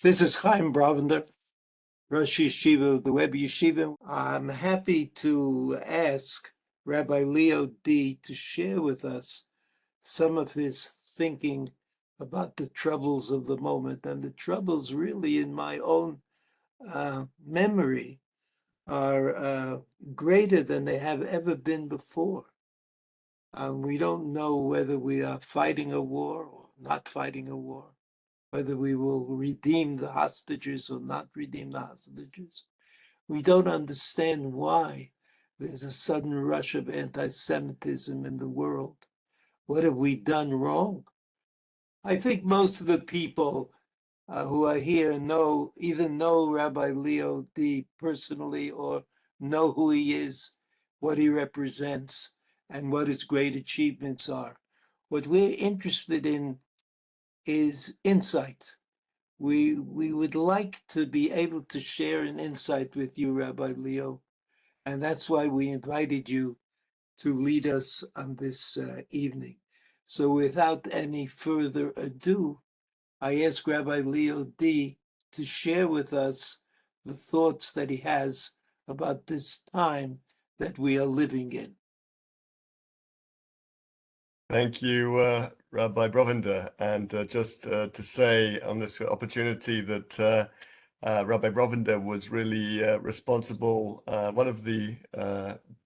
This is Chaim Brovender, Rosh Yeshiva of the WebYeshiva. I'm happy to ask Rabbi Leo Dee to share with us some of his thinking about the troubles of the moment. And the troubles really in my own memory are greater than they have ever been before. We don't know whether we are fighting a war or not fighting a war, whether we will redeem the hostages or not redeem the hostages. We don't understand why there's a sudden rush of anti-Semitism in the world. What have we done wrong? I think most of the people who are here either know Rabbi Leo Dee personally or know who he is, what he represents, and what his great achievements are. What we're interested in is insight. We would like to be able to share an insight with you, Rabbi Leo, and that's why we invited you to lead us on this evening. So without any further ado, I ask Rabbi Leo Dee to share with us the thoughts that he has about this time that we are living in. Thank you, Rabbi Brovender. And just to say on this opportunity that Rabbi Brovender was really responsible, one of the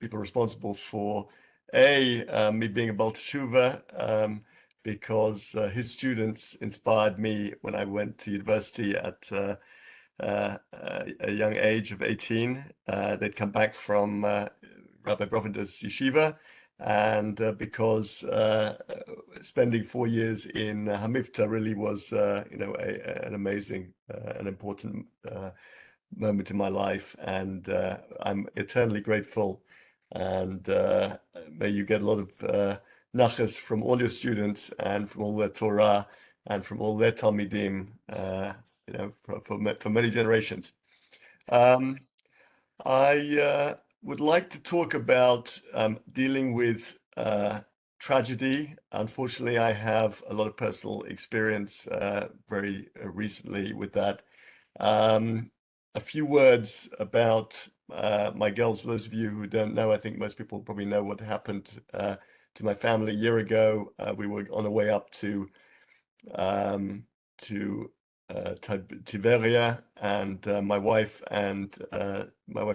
people responsible for me being a Baal Teshuva, because his students inspired me when I went to university at a young age of 18. They'd come back from Rabbi Brovender's yeshiva, and because spending 4 years in Hamivta really was, an amazing and important moment in my life, and I'm eternally grateful. And may you get a lot of nachas from all your students and from all their Torah and from all their Talmidim, for many generations. I would like to talk about dealing with tragedy. Unfortunately, I have a lot of personal experience very recently with that. A few words about my girls. For those of you who don't know, I think most people probably know what happened to my family a year ago. We were on our way up to Tiberia, and my wife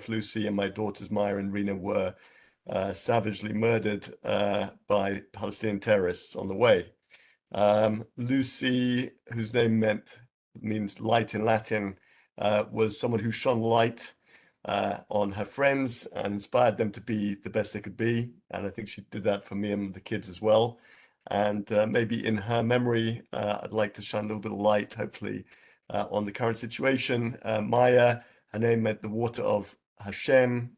Lucy and my daughters Maya and Rena were savagely murdered by Palestinian terrorists on the way. Lucy, whose name means light in Latin, was someone who shone light on her friends and inspired them to be the best they could be. And I think she did that for me and the kids as well. And maybe in her memory, I'd like to shine a little bit of light, hopefully, on the current situation. Maya, her name meant the water of Hashem,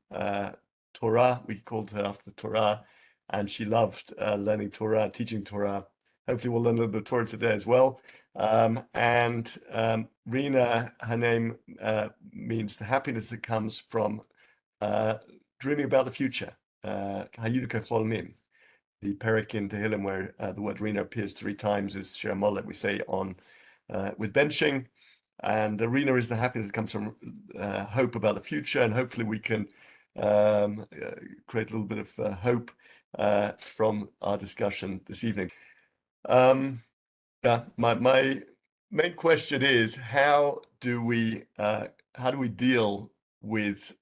Torah. We called her after the Torah, and she loved learning Torah, teaching Torah. Hopefully, we'll learn a little bit of Torah today as well. And Rena, her name means the happiness that comes from dreaming about the future. Hayuduka Cholmim. The Perek in Tehillim, where the word Rena appears 3 times, is Shir Molech, we say on with benching. And Rena is the happiness that comes from hope about the future, and hopefully we can create a little bit of hope from our discussion this evening. My main question is, how do we deal with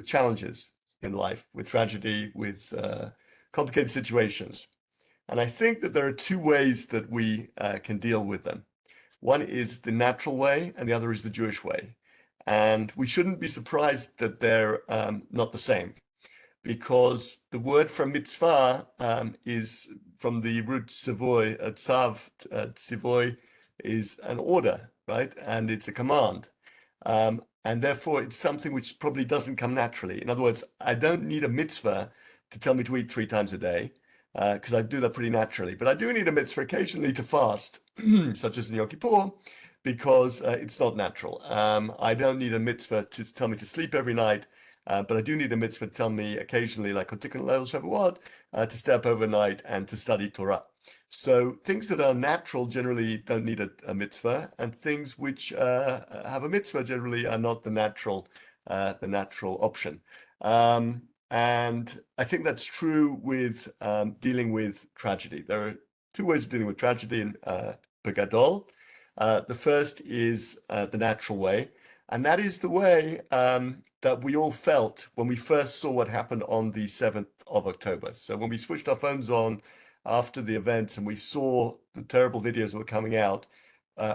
challenges in life, with tragedy, with complicated situations? And I think that there are 2 ways that we can deal with them. One is the natural way, and the other is the Jewish way. And we shouldn't be surprised that they're not the same, because the word for mitzvah is from the root tzivoy. Tzav, tzivoy is an order, right? And it's a command. And therefore, it's something which probably doesn't come naturally. In other words, I don't need a mitzvah to tell me to eat 3 times a day, because I do that pretty naturally. But I do need a mitzvah occasionally to fast, such as in Yom Kippur, because it's not natural. I don't need a mitzvah to tell me to sleep every night, but I do need a mitzvah to tell me occasionally, like on Tikkun Leil Shavuot, to stay up overnight and to study Torah. So things that are natural generally don't need a mitzvah, and things which have a mitzvah generally are not the natural option. And I think that's true with dealing with tragedy. There are two ways of dealing with tragedy in Begadol. The first is the natural way, and that is the way that we all felt when we first saw what happened on the 7th of October. So when we switched our phones on after the events and we saw the terrible videos that were coming out,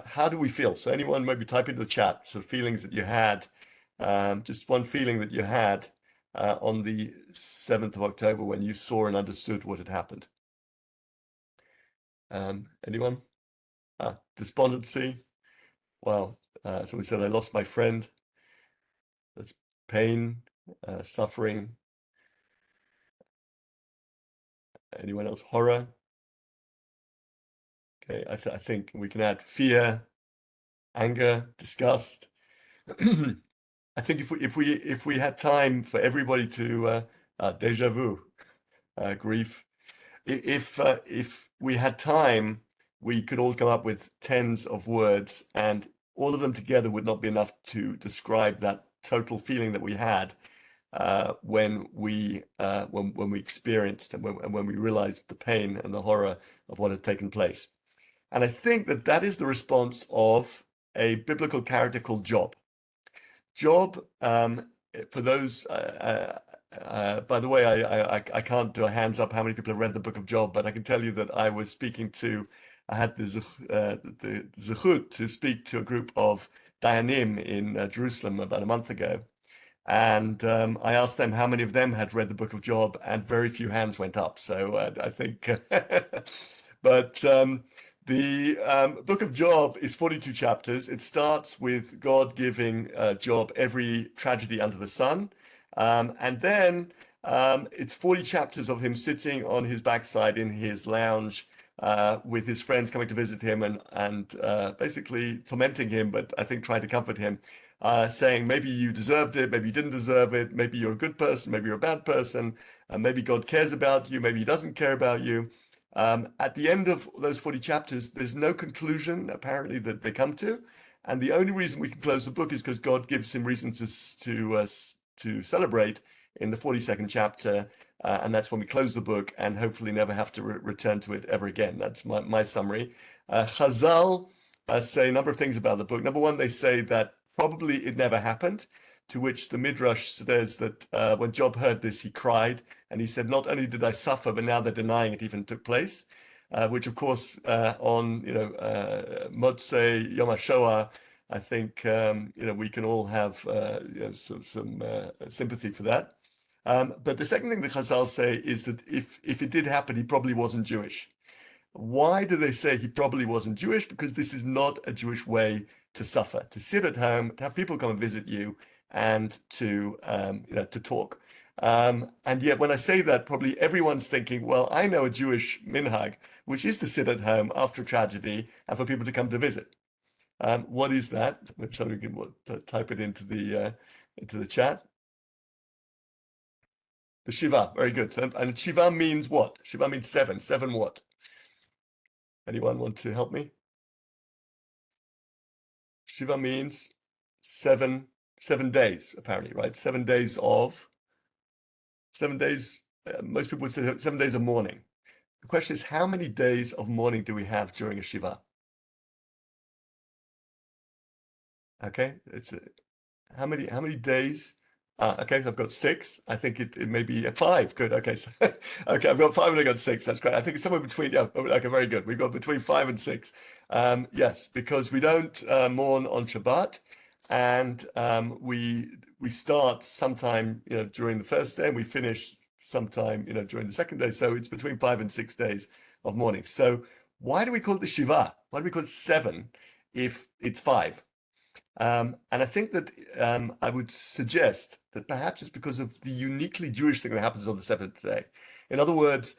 how do we feel? So anyone maybe type into the chat, so feelings that you had, just one feeling that you had on the 7th of October when you saw and understood what had happened. Anyone? Despondency. Wow. Somebody said, I lost my friend. That's pain, suffering. Anyone else? Horror. Okay, I think we can add fear, anger, disgust. I think if we had time for everybody to déjà vu, grief. If we had time, we could all come up with tens of words, and all of them together would not be enough to describe that total feeling that we had when we experienced and when we realized the pain and the horror of what had taken place. And I think that is the response of a biblical character called Job. Job, for those, by the way, I can't do a hands up how many people have read the book of Job, but I can tell you that I had the zechut to speak to a group of Dayanim in Jerusalem about a month ago. And I asked them how many of them had read the book of Job, and very few hands went up. So I think, but the book of Job is 42 chapters. It starts with God giving Job every tragedy under the sun. And then it's 40 chapters of him sitting on his backside in his lounge with his friends coming to visit him and basically tormenting him, but I think trying to comfort him. Saying maybe you deserved it, maybe you didn't deserve it, maybe you're a good person, maybe you're a bad person, maybe God cares about you, maybe he doesn't care about you. At the end of those 40 chapters, there's no conclusion, apparently, that they come to. And the only reason we can close the book is because God gives him reason to celebrate in the 42nd chapter. And that's when we close the book and hopefully never have to return to it ever again. That's my summary. Chazal say a number of things about the book. Number one, they say that probably it never happened, to which the Midrash says that when Job heard this, he cried, and he said, not only did I suffer, but now they're denying it even took place, which of course on, Motzei Yom HaShoah, I think, we can all have some sympathy for that. But the second thing the Chazal say is that if it did happen, he probably wasn't Jewish. Why do they say he probably wasn't Jewish? Because this is not a Jewish way to suffer, to sit at home, to have people come and visit you, and to talk. And yet, when I say that, probably everyone's thinking, well, I know a Jewish minhag, which is to sit at home after a tragedy and for people to come to visit. What is that? Maybe somebody can type it into the chat. The Shiva, very good. So, and Shiva means what? Shiva means seven. Seven what? Anyone want to help me? Shiva means seven days, apparently, right? 7 days of, 7 days, most people would say 7 days of mourning. The question is, how many days of mourning do we have during a Shiva? Okay, it's how many days? Okay, I've got 6. I think it may be 5. Good. Okay, so, okay, I've got 5 and I got 6. That's great. I think it's somewhere between. Yeah. Okay, very good. We've got between 5 and 6. Yes, because we don't mourn on Shabbat, and we start sometime during the first day, and we finish sometime during the second day. So it's between 5 and 6 days of mourning. So why do we call it the Shiva? Why do we call it 7 if it's 5? And I think that I would suggest that perhaps it's because of the uniquely Jewish thing that happens on the 7th day. In other words,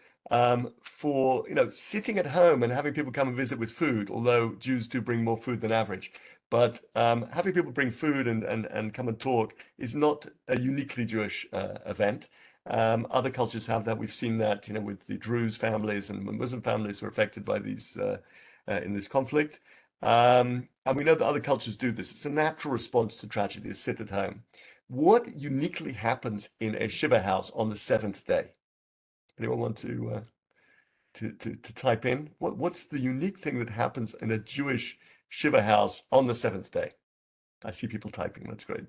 for sitting at home and having people come and visit with food, although Jews do bring more food than average, but having people bring food and come and talk is not a uniquely Jewish event. Other cultures have that. We've seen that, with the Druze families and Muslim families who are affected by these in this conflict. And we know that other cultures do this. It's a natural response to tragedy to sit at home. What uniquely happens in a shiva house on the seventh day? Anyone want to type in? What's the unique thing that happens in a Jewish shiva house on the seventh day? I see people typing. That's great.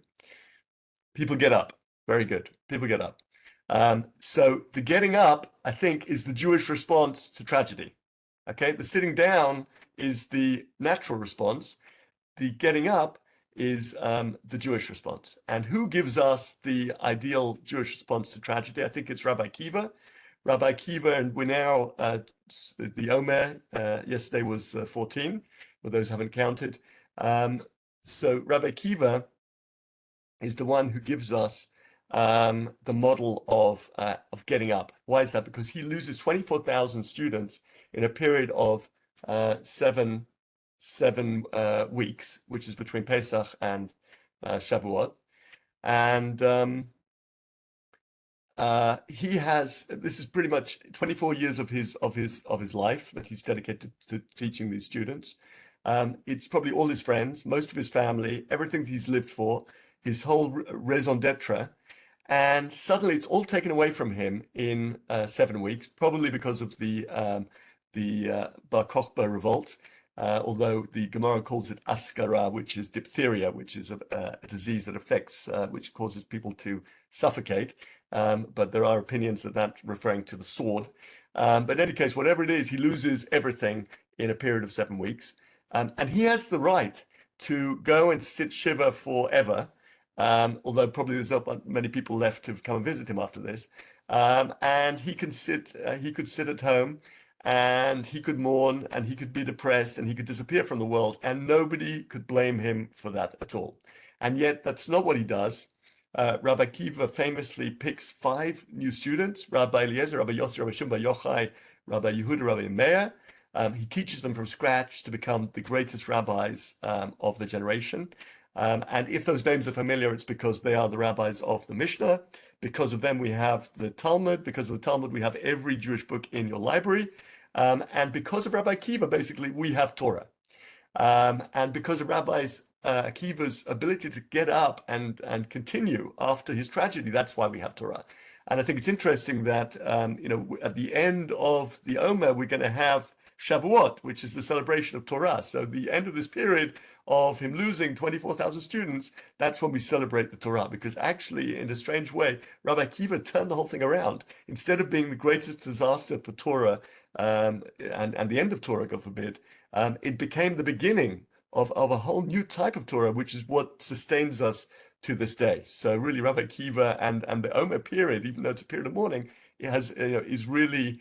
People get up. Very good. People get up. So the getting up, I think, is the Jewish response to tragedy. Okay, the sitting down is the natural response. The getting up is the Jewish response. And who gives us the ideal Jewish response to tragedy? I think it's Rabbi Akiva. Rabbi Akiva, and we're now, the Omer, yesterday was 14, for those who haven't counted. So Rabbi Akiva is the one who gives us the model of getting up. Why is that? Because he loses 24,000 students in a period of seven weeks, which is between Pesach and Shavuot, and he has, this is pretty much 24 years of his life that he's dedicated to teaching these students. It's probably all his friends, most of his family, everything that he's lived for, his whole raison d'etre, and suddenly it's all taken away from him in 7 weeks, probably because of the Bar Kokhba revolt. Although the Gemara calls it askara, which is diphtheria, which is a disease that affects, which causes people to suffocate. But there are opinions that that's referring to the sword. But in any case, whatever it is, he loses everything in a period of 7 weeks. And he has the right to go and sit Shiva forever, although probably there's not many people left to come and visit him after this. And he could sit at home, and he could mourn, and he could be depressed, and he could disappear from the world, and nobody could blame him for that at all. And yet, that's not what he does. Rabbi Akiva famously picks 5 new students: Rabbi Eliezer, Rabbi Yossi, Rabbi Shimon Bar Yochai, Rabbi Yehuda, Rabbi Meir. He teaches them from scratch to become the greatest rabbis of the generation. And if those names are familiar, it's because they are the rabbis of the Mishnah. Because of them, we have the Talmud. Because of the Talmud, we have every Jewish book in your library. And because of Rabbi Akiva, basically, we have Torah. And because of Akiva's ability to get up and continue after his tragedy, that's why we have Torah. And I think it's interesting that, at the end of the Omer, we're going to have Shavuot, which is the celebration of Torah. So the end of this period of him losing 24,000 students, that's when we celebrate the Torah, because actually, in a strange way, Rabbi Akiva turned the whole thing around. Instead of being the greatest disaster for Torah and the end of Torah, God forbid, it became the beginning of a whole new type of Torah, which is what sustains us to this day. So really, Rabbi Akiva and the Omer period, even though it's a period of mourning, it has is really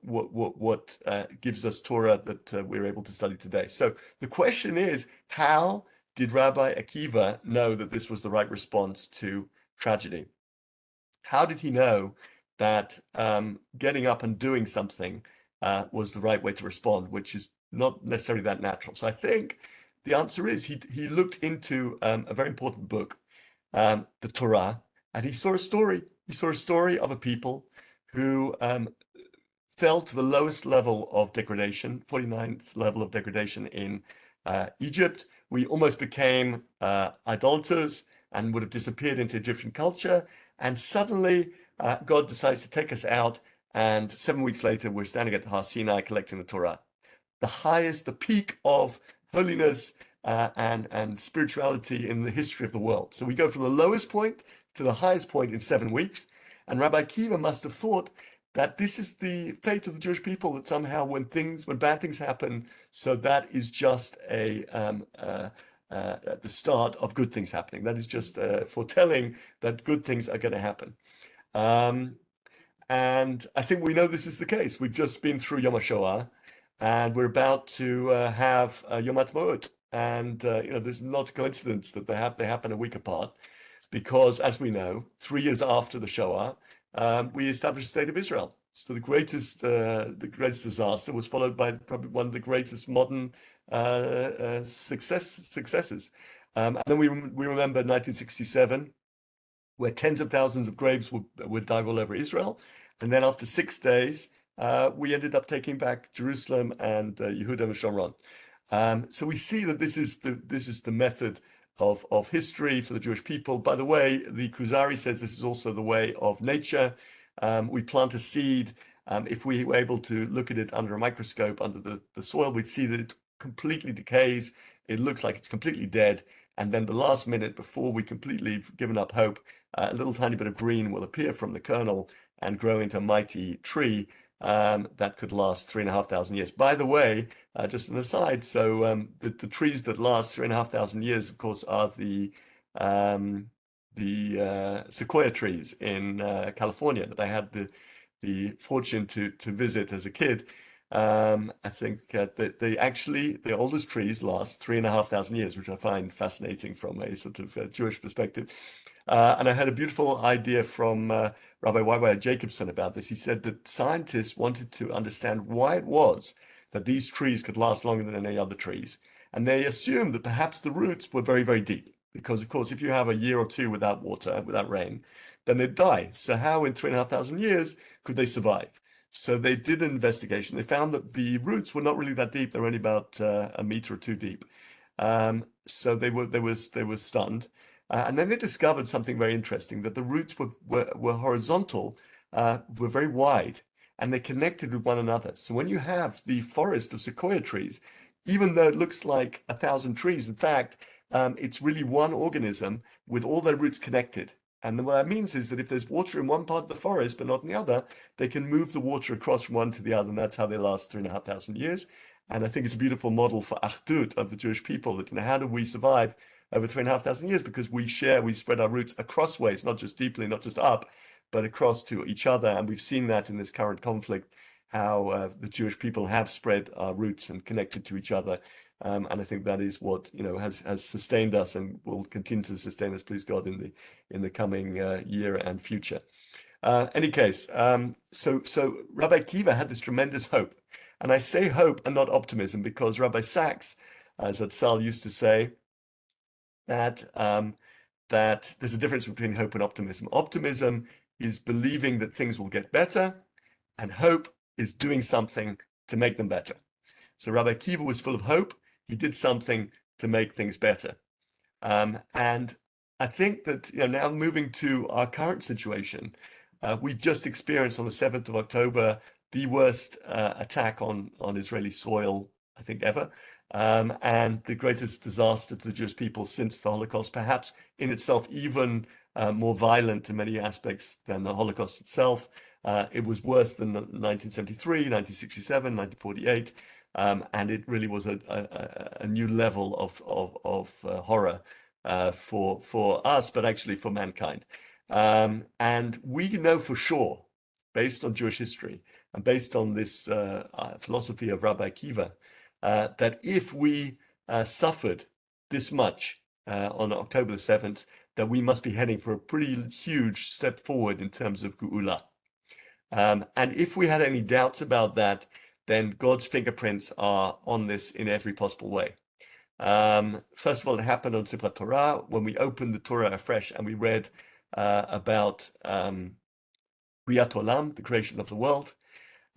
what gives us Torah that we're able to study today. So the question is, how did Rabbi Akiva know that this was the right response to tragedy? How did he know that getting up and doing something was the right way to respond, which is not necessarily that natural? So I think the answer is he looked into a very important book, the Torah, and he saw a story. He saw a story of a people who fell to the lowest level of degradation, 49th level of degradation in Egypt. We almost became idolaters and would have disappeared into Egyptian culture. And suddenly God decides to take us out. And 7 weeks later, we're standing at Har Sinai collecting the Torah. The highest, the peak of holiness and spirituality in the history of the world. So we go from the lowest point to the highest point in 7 weeks. And Rabbi Akiva must have thought that this is the fate of the Jewish people, that somehow when bad things happen, so that is just the start of good things happening. That is just foretelling that good things are going to happen. And I think we know this is the case. We've just been through Yom HaShoah, and we're about to have Yom HaAtzmaut. And this is not a coincidence that they happen a week apart, because, as we know, 3 years after the Shoah, we established the State of Israel. So the greatest disaster was followed by probably one of the greatest modern successes. And then we remember 1967, where tens of thousands of graves were dug all over Israel. And then after 6 days, we ended up taking back Jerusalem and Yehuda and Shomron. So we see that this is the method of history for the Jewish people. By the way, the Kuzari says this is also the way of nature. We plant a seed. If we were able to look at it under a microscope, under the soil, we'd see that it completely decays. It looks like it's completely dead. And then the last minute, before we completely have given up hope, a little tiny bit of green will appear from the kernel and grow into a mighty tree that could last 3,500 years. By the way, just an aside, so the trees that last 3,500 years, of course, are the sequoia trees in California that I had the fortune to visit as a kid. I think that the oldest trees last 3,500 years, which I find fascinating from a sort of Jewish perspective. And I had a beautiful idea from Rabbi Y.Y. Jacobson about this. He said that scientists wanted to understand why it was that these trees could last longer than any other trees. And they assumed that perhaps the roots were very, very deep. Because, of course, if you have a year or two without water, without rain, then they'd die. So how in 3,500 years could they survive? So they did an investigation. They found that the roots were not really that deep. They were only about a meter or two deep. So they were stunned. And then they discovered something very interesting, that the roots were horizontal, were very wide, and they connected with one another. So when you have the forest of sequoia trees, even though it looks like 1,000 trees, in fact, it's really one organism with all their roots connected. And what that means is that if there's water in one part of the forest, but not in the other, they can move the water across from one to the other, and that's how they last 3,500 years. And I think it's a beautiful model for Achdut of the Jewish people, that, how do we survive over 3,500 years? Because we spread our roots across ways, not just deeply, not just up, but across to each other. And we've seen that in this current conflict, how the Jewish people have spread our roots and connected to each other. And I think that is what has sustained us and will continue to sustain us, please God, in the coming year and future. Any case, so Rabbi Akiva had this tremendous hope, and I say hope and not optimism, because Rabbi Sachs, as Atzal used to say, that there's a difference between hope and optimism. Optimism is believing that things will get better, and hope is doing something to make them better. So Rabbi Akiva was full of hope. He did something to make things better. And I think that now moving to our current situation, we just experienced on the 7th of October the worst attack on Israeli soil, I think, ever, and the greatest disaster to the Jewish people since the Holocaust, perhaps in itself even more violent in many aspects than the Holocaust itself. It was worse than 1973, 1967, 1948. And it really was a new level of horror for us, but actually for mankind. And we know for sure, based on Jewish history and based on this philosophy of Rabbi Akiva, that if we suffered this much on October the 7th, that we must be heading for a pretty huge step forward in terms of Geula. And if we had any doubts about that, then God's fingerprints are on this in every possible way. First of all, it happened on Simchat Torah, when we opened the Torah afresh and we read about B'riyat Olam, the creation of the world.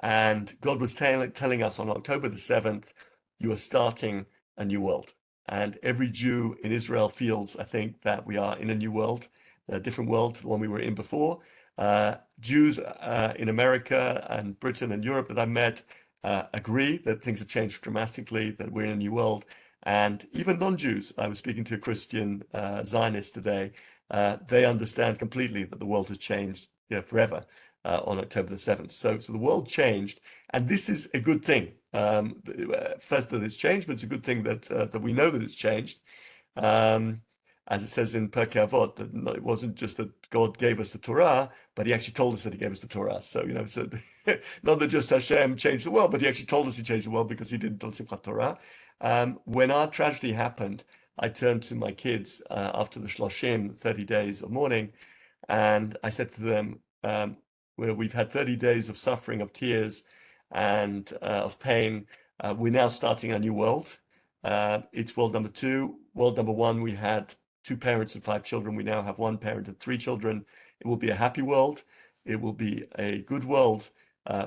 And God was telling us on October the 7th, you are starting a new world. And every Jew in Israel feels, I think, that we are in a new world, a different world to the one we were in before. Jews in America and Britain and Europe that I met agree that things have changed dramatically, that we're in a new world. And even non-Jews, I was speaking to a Christian Zionist today, they understand completely that the world has changed forever on October the 7th. So the world changed, and this is a good thing. First, that it's changed, but it's a good thing that we know that it's changed. As it says in Pirkei Avot, that it wasn't just that God gave us the Torah, but he actually told us that he gave us the Torah. So, so not that just Hashem changed the world, but he actually told us he changed the world because he didn't on Simchat Torah. When our tragedy happened, I turned to my kids after the Shloshim, 30 days of mourning, and I said to them, we've had 30 days of suffering, of tears, and of pain. We're now starting a new world. It's world number 2. World number 1, we had 2 parents and 5 children. We now have 1 parent and 3 children. It will be a happy world. It will be a good world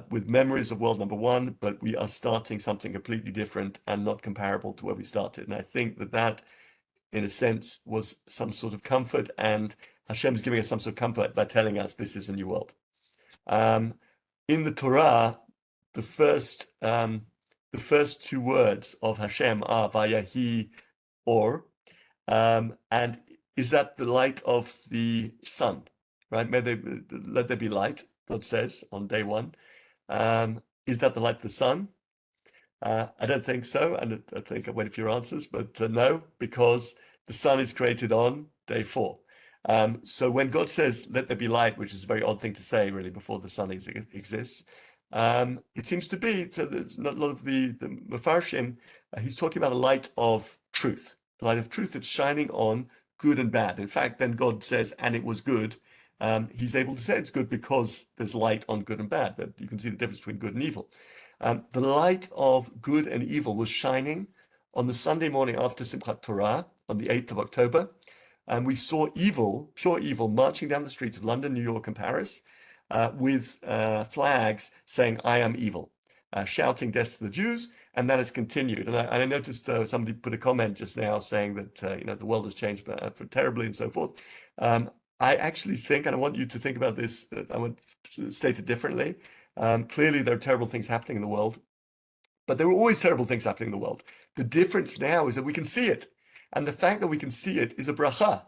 with memories of world number 1, but we are starting something completely different and not comparable to where we started. And I think that, in a sense, was some sort of comfort, and Hashem is giving us some sort of comfort by telling us this is a new world. In the Torah, the first 2 words of Hashem are Vayahi Or, and is that the light of the sun, right? Let there be light, God says on day 1. Is that the light of the sun? I don't think so, and I think I'm waiting for your answers, but no, because the sun is created on day 4. So when God says, let there be light, which is a very odd thing to say, really, before the sun exists, it seems to be, so there's not a lot of the Mefarshim, he's talking about a light of truth, the light of truth that's shining on good and bad. In fact, then God says, and it was good. He's able to say it's good because there's light on good and bad, that you can see the difference between good and evil. The light of good and evil was shining on the Sunday morning after Simchat Torah on the 8th of October. And we saw evil, pure evil, marching down the streets of London, New York, and Paris with flags saying, I am evil, shouting death to the Jews. And that has continued. And I noticed somebody put a comment just now saying that the world has changed terribly and so forth. I actually think, and I want you to think about this, I want to state it differently. Clearly, there are terrible things happening in the world, but there were always terrible things happening in the world. The difference now is that we can see it. And the fact that we can see it is a bracha.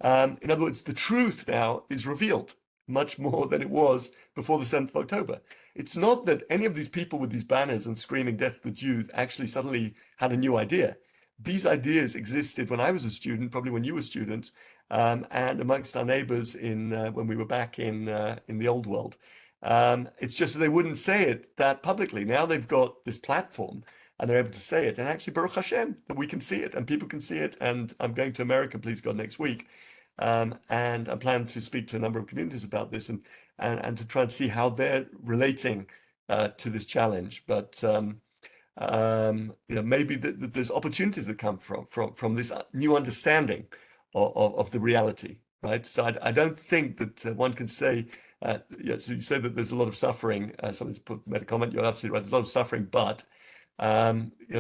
In other words, the truth now is revealed much more than it was before the 7th of October. It's not that any of these people with these banners and screaming death to the Jews actually suddenly had a new idea. These ideas existed when I was a student, probably when you were students, and amongst our neighbors when we were back in the old world. It's just that they wouldn't say it that publicly. Now they've got this platform and they're able to say it. And actually, Baruch Hashem, that we can see it and people can see it. And I'm going to America, please God, next week. And I plan to speak to a number of communities about this and to try and see how they're relating to this challenge. But maybe there's opportunities that come from this new understanding of the reality, right? So I don't think that one can say, so you say that there's a lot of suffering. Somebody's made a comment, you're absolutely right, there's a lot of suffering, but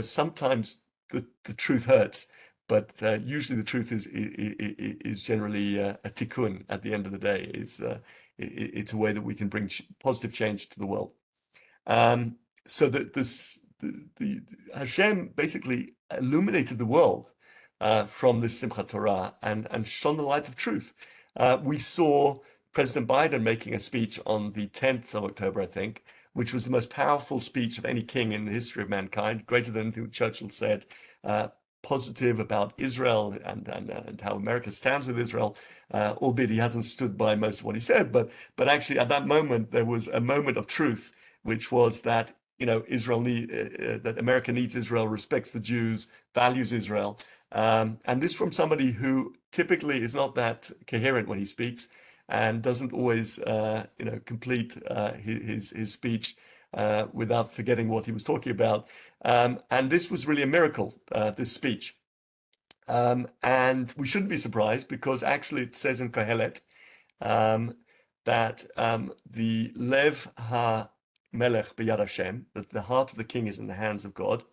sometimes the truth hurts, but usually the truth is generally a tikkun at the end of the day. It's a way that we can bring positive change to the world. So the Hashem basically illuminated the world from this Simchat Torah and shone the light of truth. We saw President Biden making a speech on the 10th of October, I think, which was the most powerful speech of any king in the history of mankind, greater than anything that Churchill said, positive about Israel and how America stands with Israel, albeit he hasn't stood by most of what he said. But actually, at that moment, there was a moment of truth, which was that that America needs Israel, respects the Jews, values Israel, and this from somebody who typically is not that coherent when he speaks and doesn't always, complete his speech without forgetting what he was talking about. And this was really a miracle, this speech. And we shouldn't be surprised because actually it says in Kohelet that the Lev HaMelech B'Yad Hashem, that the heart of the king is in the hands of God.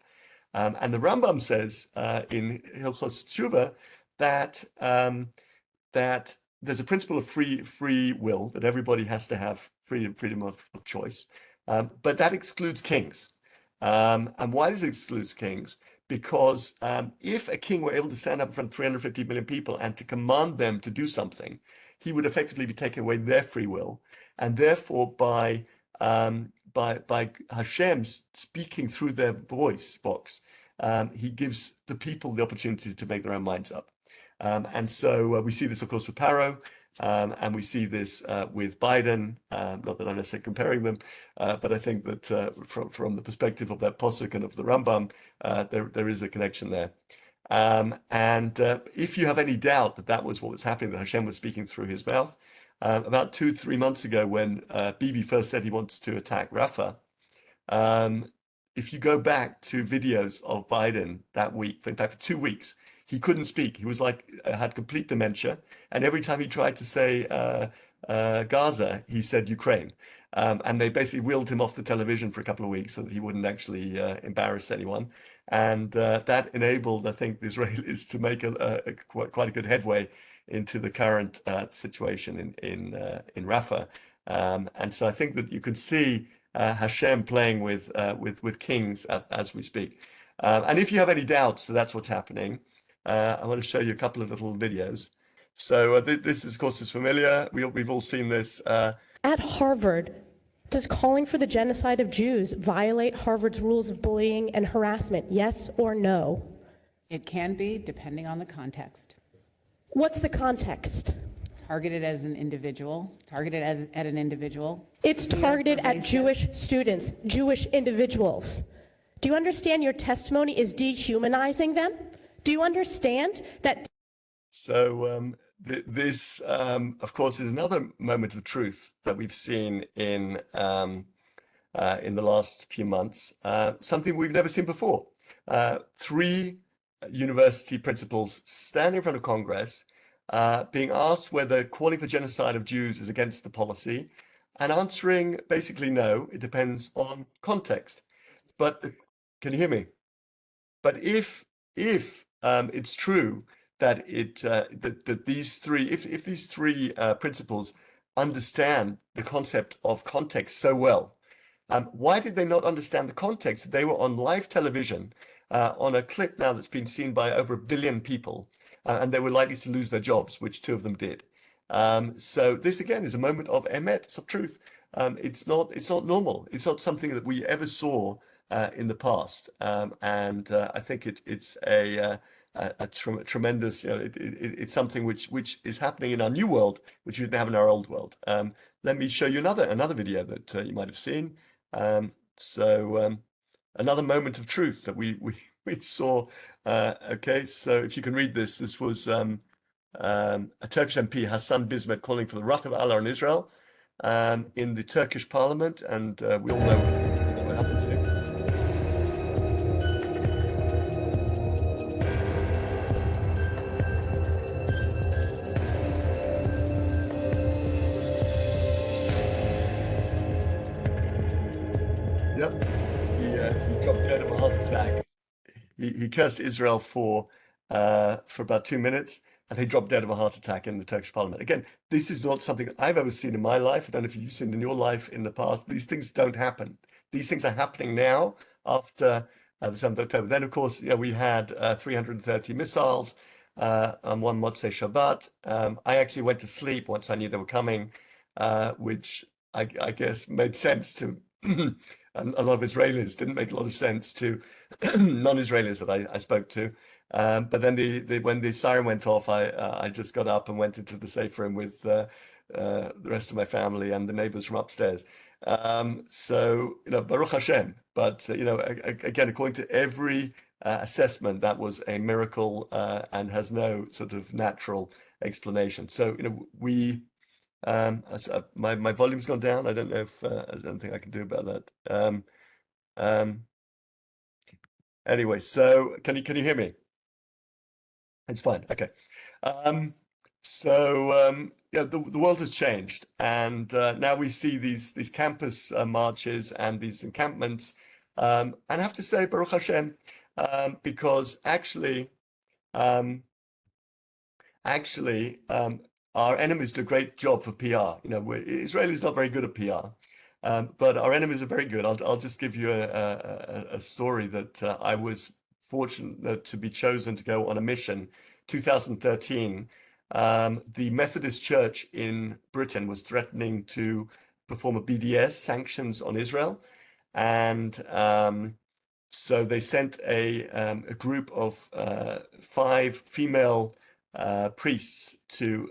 And the Rambam says in Hilchos Tshuva that there's a principle of free will, that everybody has to have freedom of choice, but that excludes kings. And why does it exclude kings? Because if a king were able to stand up in front of 350 million people and to command them to do something, he would effectively be taking away their free will, and therefore by Hashem speaking through their voice box, he gives the people the opportunity to make their own minds up. And so we see this, of course, with Paro, and we see this with Biden. Not that I'm necessarily comparing them, but I think that from the perspective of that posuk and of the Rambam, there is a connection there. And if you have any doubt that that was what was happening, that Hashem was speaking through his mouth, about 2-3 months ago, when Bibi first said he wants to attack Rafah, if you go back to videos of Biden that week, in fact, for 2 weeks, he couldn't speak. He was like had complete dementia, and every time he tried to say Gaza, he said Ukraine. And they basically wheeled him off the television for a couple of weeks so that he wouldn't actually embarrass anyone. And that enabled, I think, the Israelis to make quite a good headway into the current situation in Rafah. And so I think that you can see Hashem playing with kings as we speak. And if you have any doubts that that's what's happening, I want to show you a couple of little videos. So this, of course, is familiar. We've all seen this. At Harvard, does calling for the genocide of Jews violate Harvard's rules of bullying and harassment, yes or no? It can be, depending on the context. What's the context? Targeted as an individual, at an individual. It's targeted at Jewish students, Jewish individuals. Do you understand your testimony is dehumanizing them? Do you understand that? So this, of course, is another moment of truth that we've seen in the last few months, something we've never seen before. 3 university principals standing in front of Congress, being asked whether calling for genocide of Jews is against the policy, and answering basically no, it depends on context. But can you hear me? But if it's true that these three principles understand the concept of context so well, why did they not understand the context? They were on live television on a clip now that's been seen by over 1 billion people, and they were likely to lose their jobs, which 2 of them did. So this again is a moment of emet, it's of truth. It's not normal. It's not something that we ever saw in the past, and I think it's a tremendous, it's something which is happening in our new world, which we didn't have in our old world. Let me show you another video that you might have seen. Another moment of truth that we saw. Okay, so if you can read this, this was a Turkish MP, Hassan Bismet, calling for the wrath of Allah on Israel in the Turkish parliament, and we all know what happened to him. Yep, he dropped dead of a heart attack. He cursed Israel for about 2 minutes, and he dropped dead of a heart attack in the Turkish parliament. Again, this is not something I've ever seen in my life. I don't know if you've seen in your life in the past. These things don't happen. These things are happening now after the 7th of October. Then, of course, we had 330 missiles on one Motzei Shabbat. I actually went to sleep once I knew they were coming, which I guess made sense to a lot of Israelis. Didn't make a lot of sense to non-Israelis that I spoke to. But then when the siren went off, I just got up and went into the safe room with the rest of my family and the neighbors from upstairs. So Baruch Hashem. But again, according to every assessment, that was a miracle and has no sort of natural explanation. So we. My volume's gone down. I don't know if there's anything I can do about that. Anyway, so can you hear me? It's fine. Okay. The world has changed, and now we see these campus marches and these encampments. And I have to say, Baruch Hashem, because actually, our enemies do a great job for PR. Israel is not very good at PR, but our enemies are very good. I'll just give you a story that I was fortunate to be chosen to go on a mission. 2013, the Methodist Church in Britain was threatening to perform a BDS, sanctions on Israel, and so they sent a group of 5 female priests to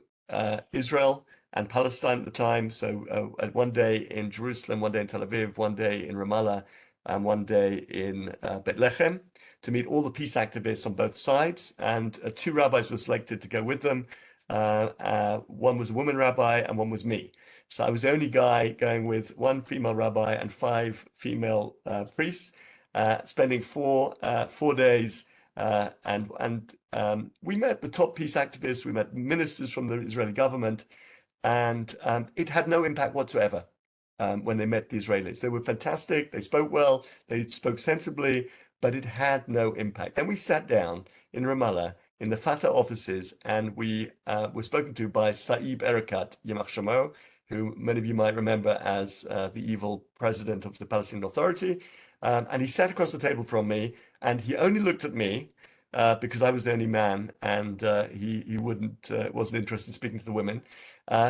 Israel and Palestine at the time. So one day in Jerusalem, one day in Tel Aviv, one day in Ramallah, and one day in Bethlehem to meet all the peace activists on both sides. And 2 rabbis were selected to go with them. One was a woman rabbi and one was me. So I was the only guy going with 1 female rabbi and 5 female priests, spending 4 days We met the top peace activists, we met ministers from the Israeli government, and it had no impact whatsoever when they met the Israelis. They were fantastic, they spoke well, they spoke sensibly, but it had no impact. Then we sat down in Ramallah in the Fatah offices, and we were spoken to by Saeb Erekat, Yamach Shamo, who many of you might remember as the evil president of the Palestinian Authority. And he sat across the table from me, and he only looked at me because I was the only man, and he wasn't interested in speaking to the women.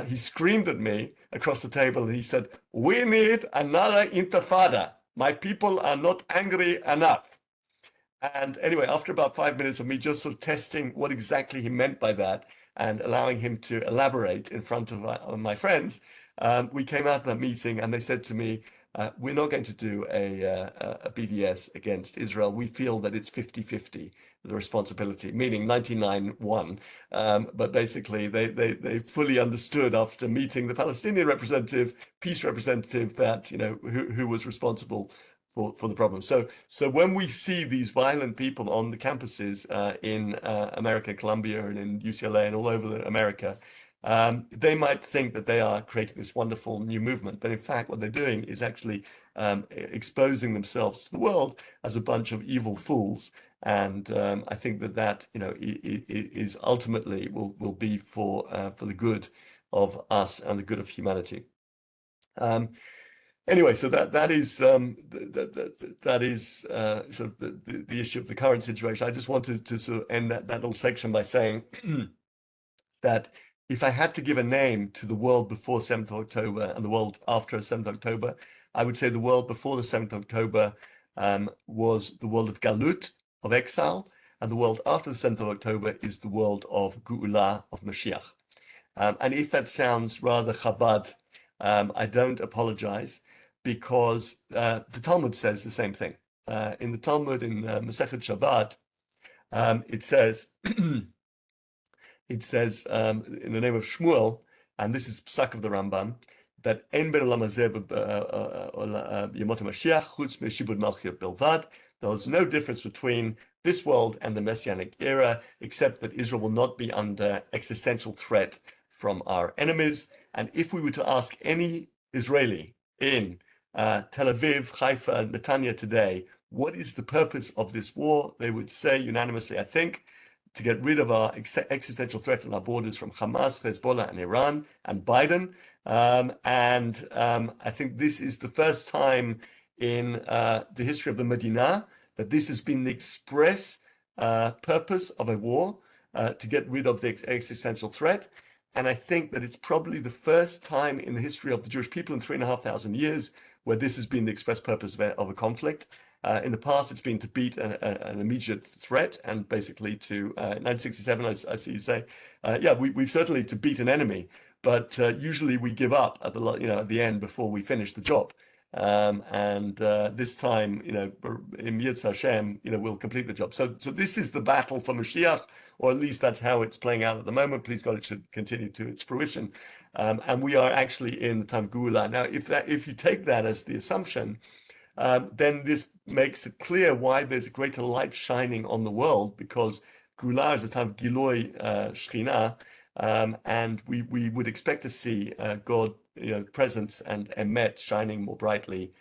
He screamed at me across the table, and he said, "We need another intifada. My people are not angry enough." And anyway, after about 5 minutes of me just sort of testing what exactly he meant by that and allowing him to elaborate in front of my friends, we came out of that meeting and they said to me, we're not going to do a BDS against Israel. We feel that it's 50-50, the responsibility, meaning 99-1. But basically, they fully understood after meeting the Palestinian representative, peace representative, that, you know, who was responsible for the problem. So when we see these violent people on the campuses in America, Columbia, and in UCLA and all over America, they might think that they are creating this wonderful new movement, but in fact, what they're doing is actually exposing themselves to the world as a bunch of evil fools. And I think that you know is ultimately will be for the good of us and the good of humanity. Anyway, so that is sort of the issue of the current situation. I just wanted to sort of end that little section by saying that if I had to give a name to the world before 7th of October and the world after 7th of October, I would say the world before the 7th of October was the world of Galut, of exile, and the world after the 7th of October is the world of Geula, of Mashiach. And if that sounds rather Chabad, I don't apologize, because the Talmud says the same thing. In the Talmud, in Masechet Shabbat, it says, in the name of Shmuel, and this is Psak of the Rambam, that En ben olam hazeh yemot HaMashiach chutz me'shibud malchut bilvad. There's no difference between this world and the Messianic era, except that Israel will not be under existential threat from our enemies. And if we were to ask any Israeli in Tel Aviv, Haifa, Netanya today, what is the purpose of this war? They would say unanimously, I think, to get rid of our existential threat on our borders from Hamas, Hezbollah, and Iran, and Biden. I think this is the first time in the history of the Medina that this has been the express purpose of a war, to get rid of the existential threat. And I think that it's probably the first time in the history of the Jewish people in 3,500 years where this has been the express purpose of a conflict. In the past, it's been to beat an immediate threat, and basically to 1967, I see you say, yeah, we've certainly to beat an enemy, but usually we give up at the end before we finish the job. This time, in Yitz Hashem, we'll complete the job. So this is the battle for Mashiach, or at least that's how it's playing out at the moment. Please God, it should continue to its fruition. And we are actually in the time of Geula. Now, if you take that as the assumption, then this makes it clear why there's a greater light shining on the world, because Geula is a time of Giloi Shechina, and we would expect to see God, presence and Emet shining more brightly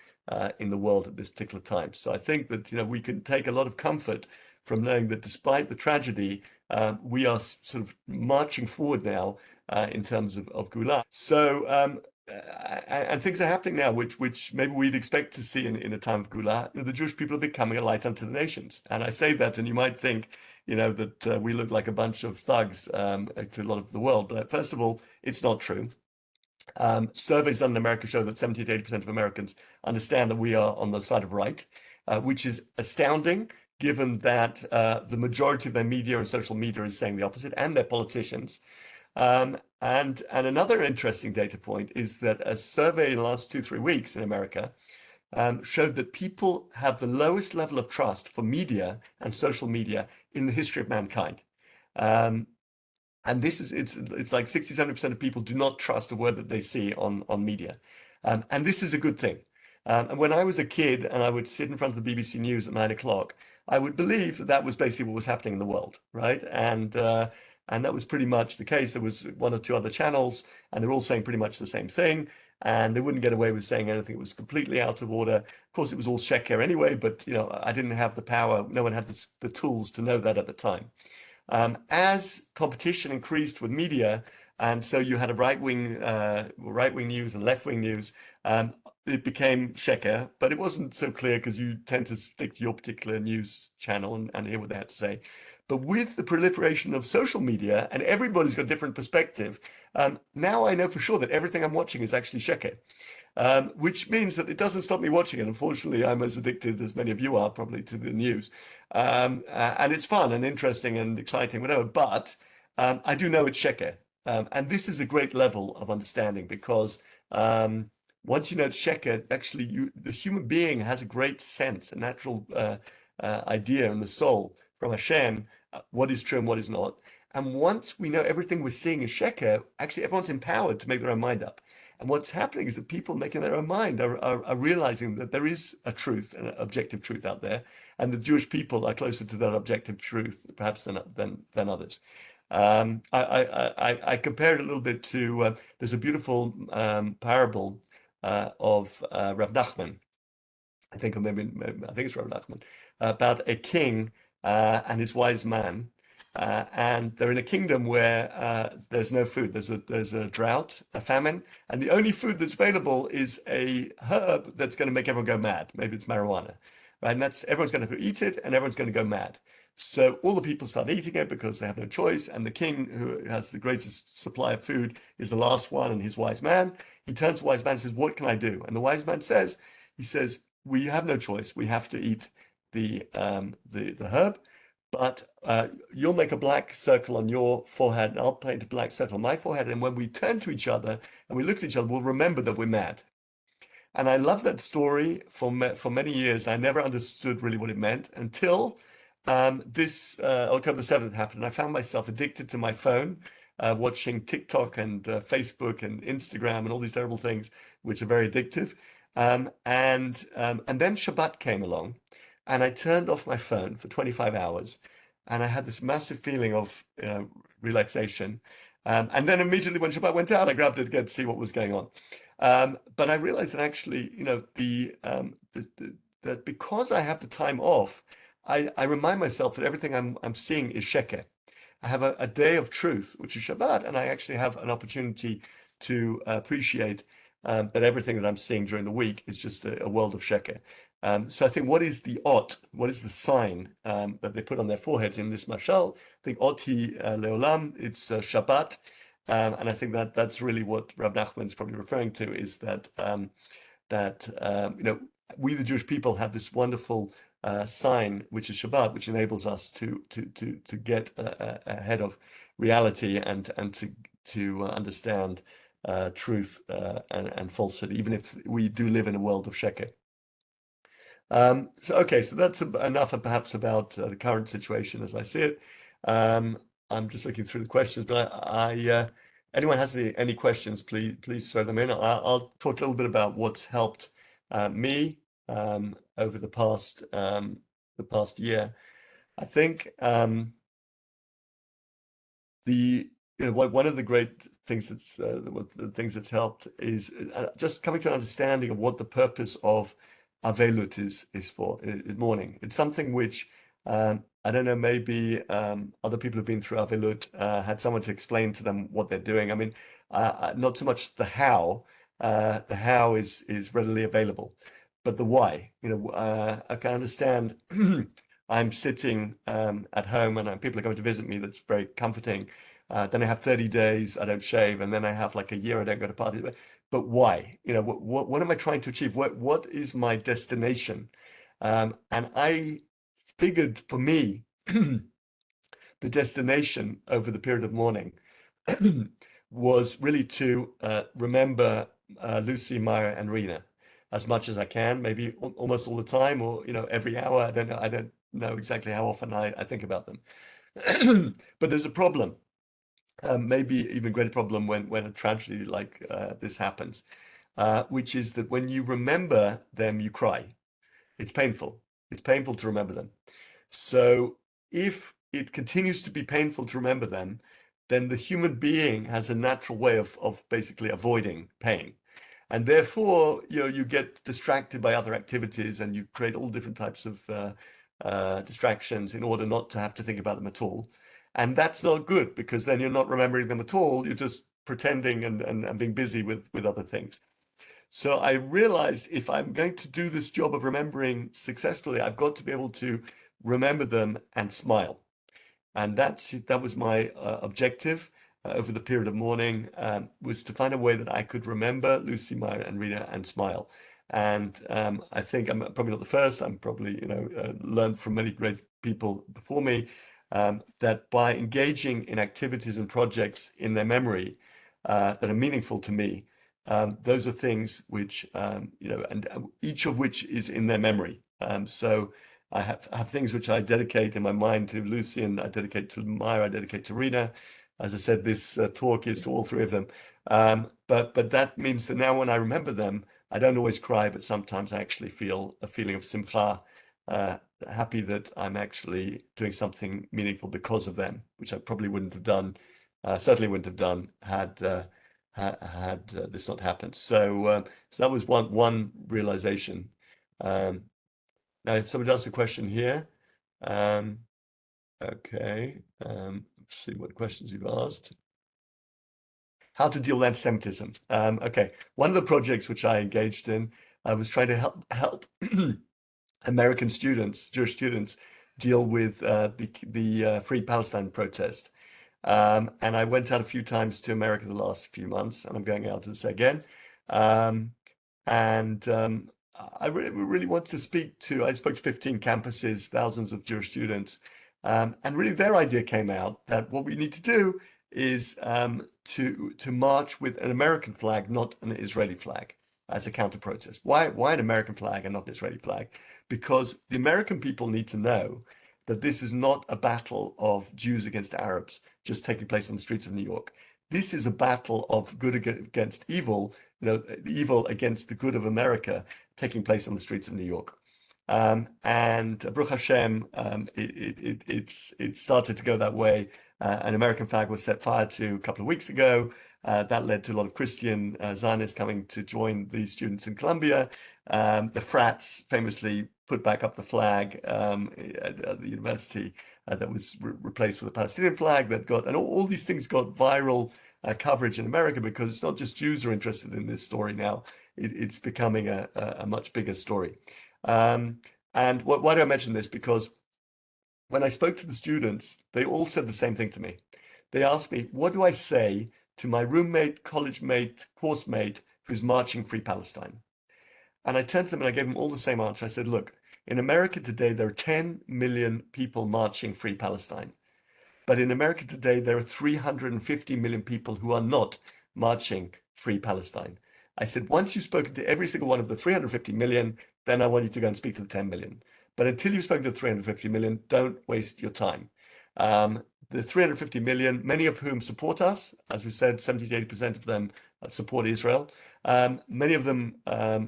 in the world at this particular time. So I think that we can take a lot of comfort from knowing that despite the tragedy, we are sort of marching forward now in terms of Geula. So and things are happening now, which maybe we'd expect to see in a time of Geula. The Jewish people are becoming a light unto the nations, and I say that, and you might think, that we look like a bunch of thugs to a lot of the world. But first of all, it's not true. Surveys done in America show that 70 to 80% of Americans understand that we are on the side of right, which is astounding, given that the majority of their media and social media is saying the opposite, and their politicians. And another interesting data point is that a survey in the last 2-3 weeks in America showed that people have the lowest level of trust for media and social media in the history of mankind. And this is, it's like 60-70% of people do not trust a word that they see on media. And this is a good thing. And when I was a kid and I would sit in front of the BBC News at 9 o'clock, I would believe that that was basically what was happening in the world, right? And that was pretty much the case. There was one or two other channels, and they're all saying pretty much the same thing, and they wouldn't get away with saying anything that was completely out of order. Of course, it was all sheker anyway, but I didn't have the power. No one had the tools to know that at the time. As competition increased with media, and so you had a right-wing news and left-wing news, it became sheker, but it wasn't so clear because you tend to stick to your particular news channel and hear what they had to say. But with the proliferation of social media, and everybody's got a different perspective, now I know for sure that everything I'm watching is actually sheker. Which means that it doesn't stop me watching it. Unfortunately, I'm as addicted as many of you are probably to the news. And it's fun and interesting and exciting, whatever, but I do know it's sheker. And this is a great level of understanding because once you know it's sheker, actually the human being has a great sense, a natural idea in the soul from Hashem, what is true and what is not. And once we know everything we're seeing is sheker, actually everyone's empowered to make their own mind up. And what's happening is that people making their own mind are realizing that there is a truth, an objective truth out there, and the Jewish people are closer to that objective truth, perhaps than others. I compared it a little bit to there's a beautiful parable of Rav Nachman. I think it's Rav Nachman about a king and his wise man. And they're in a kingdom where there's no food. There's a drought, a famine, and the only food that's available is a herb that's going to make everyone go mad. Maybe it's marijuana, right? And everyone's going to eat it, and everyone's going to go mad. So all the people start eating it because they have no choice. And the king, who has the greatest supply of food, is the last one, and his wise man. He turns to the wise man and says, "What can I do?" And the wise man says, "We have no choice. We have to eat the herb." But you'll make a black circle on your forehead, and I'll paint a black circle on my forehead. And when we turn to each other and we look at each other, we'll remember that we're mad. And I love that story for many years. I never understood really what it meant until this October 7th happened. And I found myself addicted to my phone, watching TikTok and Facebook and Instagram and all these terrible things, which are very addictive. And then Shabbat came along. And I turned off my phone for 25 hours, and I had this massive feeling of relaxation. And then immediately when Shabbat went out, I grabbed it again to see what was going on. But I realized that actually, that because I have the time off, I remind myself that everything I'm seeing is sheker. I have a day of truth, which is Shabbat, and I actually have an opportunity to appreciate that everything that I'm seeing during the week is just a world of sheker. So I think what is the sign that they put on their foreheads in this mashal? I think ot hi leolam, it's Shabbat. And I think that's really what Rav Nachman is probably referring to, is that we the Jewish people have this wonderful sign, which is Shabbat, which enables us to get ahead of reality and to understand truth and falsehood, even if we do live in a world of sheker. So that's enough perhaps about the current situation as I see it. I'm just looking through the questions, but anyone has any questions, please throw them in. I'll talk a little bit about what's helped me over the past year. I think one of the great things that's helped is just coming to an understanding of what the purpose of Avelut is for, mourning. It's something which I don't know, maybe other people who've been through Avelut had someone to explain to them what they're doing. I mean, not so much the how. The how is readily available, but the why. I can understand. I'm sitting at home and people are coming to visit me. That's very comforting. Then I have 30 days I don't shave, and then I have like a year I don't go to parties. But why? What am I trying to achieve? What is my destination? And I figured for me, the destination over the period of mourning was really to remember Lucy, Maya, and Rena as much as I can, maybe almost all the time, or every hour. I don't know exactly how often I think about them. But there's a problem. Maybe even greater problem when a tragedy like this happens, which is that when you remember them, you cry. It's painful. It's painful to remember them. So if it continues to be painful to remember them, then the human being has a natural way of basically avoiding pain. And therefore, you get distracted by other activities and you create all different types of distractions in order not to have to think about them at all. And that's not good, because then you're not remembering them at all. You're just pretending and being busy with other things. So I realized if I'm going to do this job of remembering successfully, I've got to be able to remember them and smile. And that was my objective over the period of mourning, was to find a way that I could remember Lucy, Myra, and Rita and smile. And I think I'm probably not the first. I'm probably, learned from many great people before me, that by engaging in activities and projects in their memory that are meaningful to me, those are things which, and each of which is in their memory. So I have things which I dedicate in my mind to Lucy, and I dedicate to Myra, I dedicate to Rita. As I said, this talk is to all three of them. But that means that now when I remember them, I don't always cry, but sometimes I actually feel a feeling of simcha, happy that I'm actually doing something meaningful because of them, which I probably wouldn't have done, certainly wouldn't have done had this not happened. So that was one realization. Now somebody asked a question here. Okay, let's see what questions you've asked. How to deal with anti-Semitism. Okay, one of the projects which I engaged in, I was trying to help American students, Jewish students, deal with the Free Palestine protest. And I went out a few times to America the last few months, and I'm going out to this again. I really wanted to I spoke to 15 campuses, thousands of Jewish students, and really their idea came out that what we need to do is to march with an American flag, not an Israeli flag, as a counter-protest. Why an American flag and not an Israeli flag? Because the American people need to know that this is not a battle of Jews against Arabs just taking place on the streets of New York. This is a battle of good against evil, evil against the good of America taking place on the streets of New York. And Baruch Hashem, it started to go that way. An American flag was set fire to a couple of weeks ago. That led to a lot of Christian Zionists coming to join the students in Columbia. The frats famously put back up the flag at the university that was replaced with a Palestinian flag and all these things got viral coverage in America, because it's not just Jews who are interested in this story now. It's becoming a much bigger story. And why do I mention this? Because when I spoke to the students, they all said the same thing to me. They asked me, what do I say to my roommate, college mate, course mate who's marching Free Palestine? And I turned to them and I gave them all the same answer. I said, look, in America today, there are 10 million people marching Free Palestine. But in America today, there are 350 million people who are not marching Free Palestine. I said, once you've spoken to every single one of the 350 million, then I want you to go and speak to the 10 million. But until you've spoken to the 350 million, don't waste your time. The 350 million, many of whom support us, as we said, 70 to 80% of them support Israel. Many of them are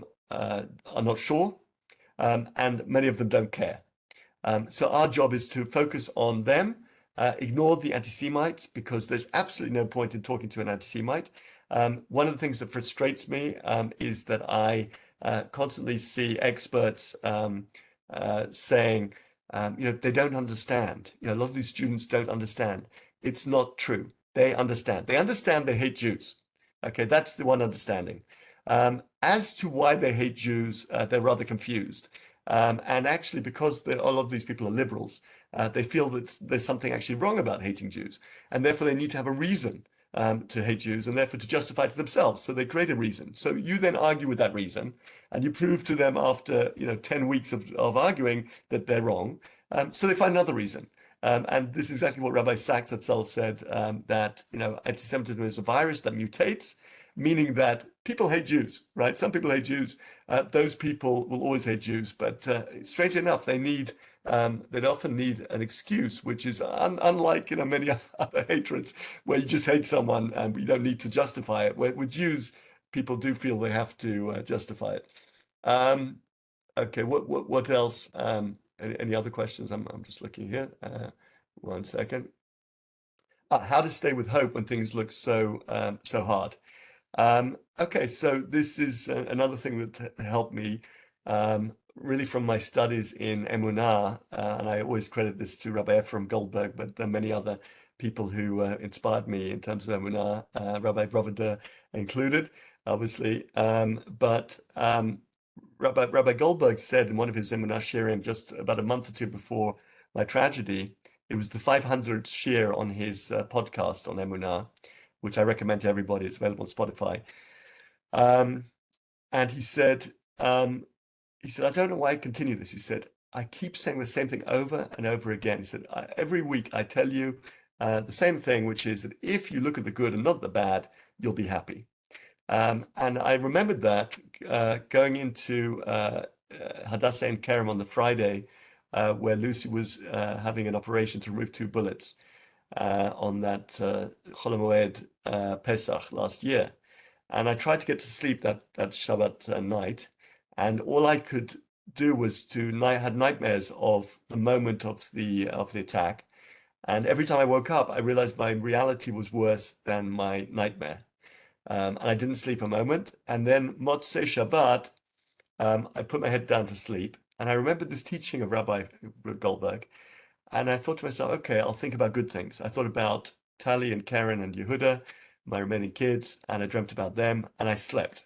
not sure, and many of them don't care. So our job is to focus on them, ignore the anti-Semites, because there's absolutely no point in talking to an anti-Semite. One of the things that frustrates me is that I constantly see experts saying, they don't understand. A lot of these students don't understand. It's not true. They understand. They understand they hate Jews. Okay, that's the one understanding. As to why they hate Jews, they're rather confused. And actually, because a lot of these people are liberals, they feel that there's something actually wrong about hating Jews. And therefore, they need to have a reason to hate Jews, and therefore to justify it to themselves. So they create a reason. So you then argue with that reason, and you prove to them after 10 weeks of arguing that they're wrong. So they find another reason. And this is exactly what Rabbi Sachs Hatzalah said, that anti-Semitism is a virus that mutates, meaning that people hate Jews, right? Some people hate Jews. Those people will always hate Jews, but strangely enough, they often need an excuse, which is unlike many other hatreds, where you just hate someone and you don't need to justify it. With Jews, people do feel they have to justify it. Okay, what else? any other questions? I'm just looking here. 1 second. How to stay with hope when things look so hard. Okay, so this is another thing that helped me really from my studies in Emunah, and I always credit this to Rabbi Ephraim Goldberg, but there are many other people who inspired me in terms of Emunah, Rabbi Brovender included, obviously. But Rabbi Goldberg said in one of his Emunah shirim just about a month or two before my tragedy, it was the 500th shir on his podcast on Emunah, which I recommend to everybody. It's available on Spotify. And he said, I don't know why I continue this. He said, I keep saying the same thing over and over again. He said, every week I tell you the same thing, which is that if you look at the good and not the bad, you'll be happy. And I remembered that going into Hadassah and Kerem on the Friday, where Lucy was having an operation to remove 2 bullets on that Chol HaMoed Pesach last year. And I tried to get to sleep that Shabbat night, and all I could do was had nightmares of the moment of the attack. And every time I woke up, I realized my reality was worse than my nightmare. And I didn't sleep a moment. And then Motzei Shabbat, I put my head down to sleep. And I remembered this teaching of Rabbi Goldberg. And I thought to myself, okay, I'll think about good things. I thought about Tali and Karen and Yehuda, my remaining kids, and I dreamt about them, and I slept.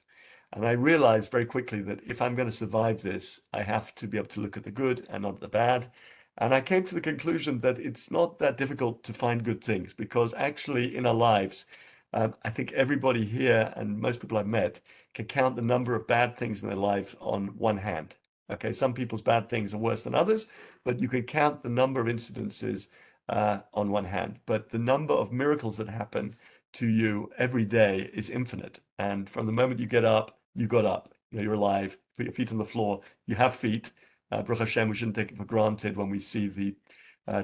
And I realized very quickly that if I'm going to survive this, I have to be able to look at the good and not the bad. And I came to the conclusion that it's not that difficult to find good things, because actually in our lives, I think everybody here and most people I've met can count the number of bad things in their life on one hand. Okay, some people's bad things are worse than others, but you can count the number of incidences on one hand. But the number of miracles that happen to you every day is infinite. And from the moment you get up, you got up. You're alive, put your feet on the floor, you have feet. Baruch Hashem, we shouldn't take it for granted when we see the